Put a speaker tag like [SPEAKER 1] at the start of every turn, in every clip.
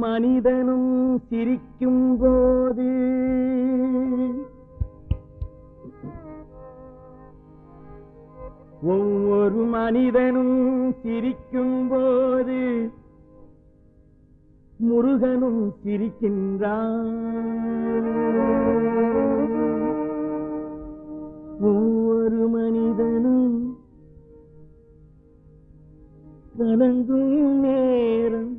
[SPEAKER 1] மனிதனும் சிரிக்கும் போது ஒவ்வொரு மனிதனும் சிரிக்கும் போது முருகனும் சிரிக்கின்றான். ஒவ்வொரு மனிதனும் கலங்கும் நேரம்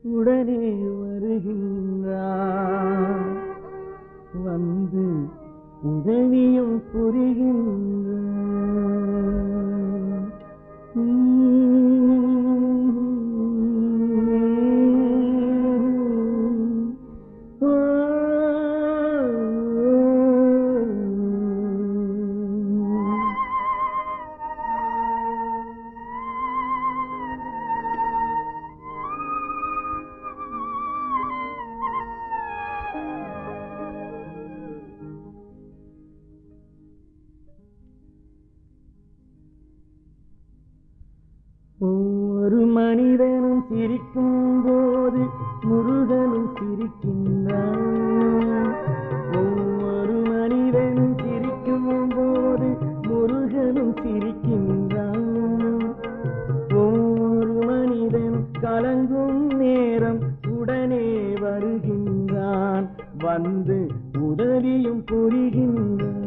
[SPEAKER 1] உடனே வருகின்றான். வந்து உதவியும் புரிகின்றான். ஒவ்வொரு மனிதனும் சிரிக்கும் போது முருகனும் சிரிக்கின்றான். ஒவ்வொரு மனிதனும் சிரிக்கும் போது முருகனும் சிரிக்கின்றான். ஒவ்வொரு மனிதன் கலங்கும் நேரம் உடனே வருகின்றான். வந்து உதவியும் புரிகின்றான்.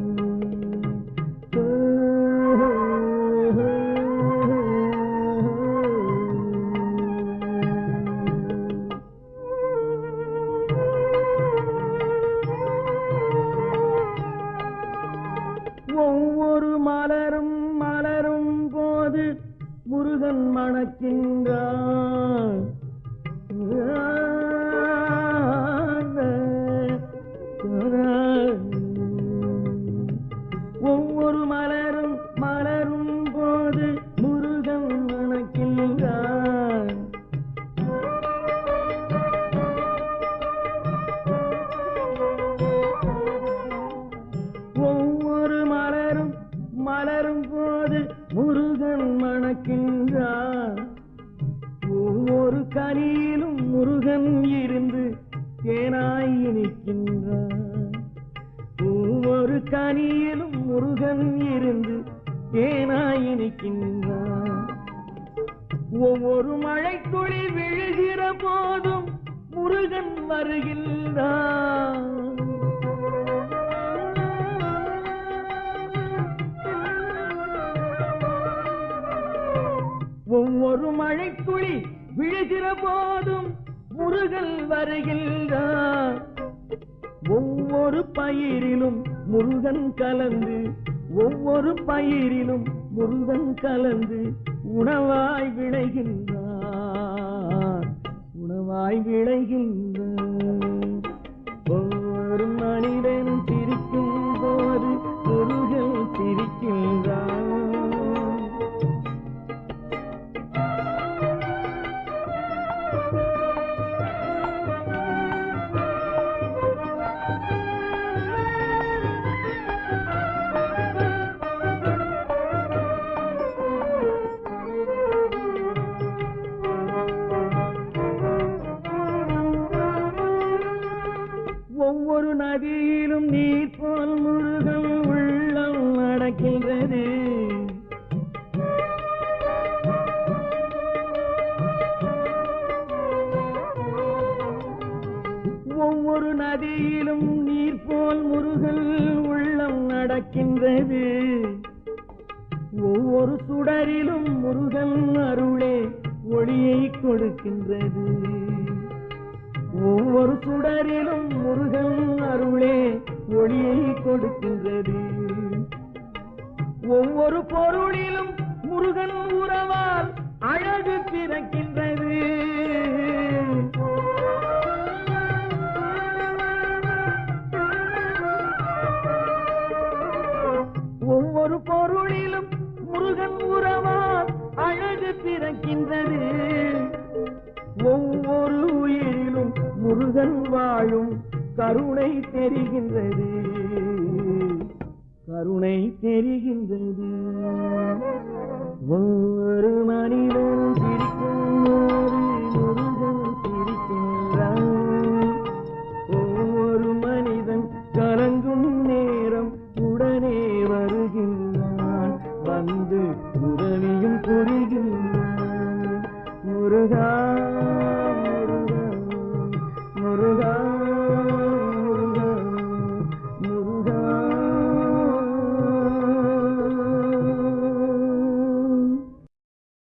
[SPEAKER 1] ஒவ்வொரு மலரும் மலரும் போது முருகன் மணக்கின்றான். ஒவ்வொரு மலரும் மலரும் போது முருகன் மணக்கின்றான். ஒவ்வொரு மலரும் மலரும் போது முருகன் மணக்கின்றான். ஒவ்வொரு கனியிலும் முருகன் இருந்து தேனாய் இனிக்கின்றான். ஒவ்வொரு கனியிலும் முருகன் இருந்து தேனாய் இனிக்கின்றான். ஒவ்வொரு மழைத்துளி விழுகிற போதும் முருகன் வருகின்றான். ஒவ்வொரு மழைத்துளி விழுகிற போதும் முருகன் வருகின்றான். ஒவ்வொரு பயிரிலும் முருகன் கலந்து ஒவ்வொரு பயிரிலும் முருகன் கலந்து உணவாய் விளைகின்றான். உணவாய் விளைகின்றான். ஒவ்வொரு மனிதனும் சிரிக்கும் போது முருகன் சிரிக்கின்றான். ஒவ்வொரு நதியிலும் நீர் போல் முருகன் உள்ளம் நடக்கின்றது. ஒவ்வொரு நதியிலும் நீர் போல் முருகன் உள்ளம் நடக்கின்றது. ஒவ்வொரு சுடரிலும் முருகன் அருளே ஒளியை கொடுக்கின்றது. ஒவ்வொரு சுடரிலும் முருகன் அருளே ஒளியை கொடுக்கின்றது. ஒவ்வொரு பொருளிலும் முருகன் உறவால் அழகு பிறக்கின்றது. ஒவ்வொரு பொருளிலும் முருகன் உறவால் அழகு பிறக்கின்றது. ஒவ்வொரு உயிரிலும் முருகன் வாழும் கருணை தெரிகின்றது. கருணை தெரிகின்றது. ஒவ்வொரு மனிதனும் சிரிக்கும் போது முருகன் சிரிக்கின்றான். முருகா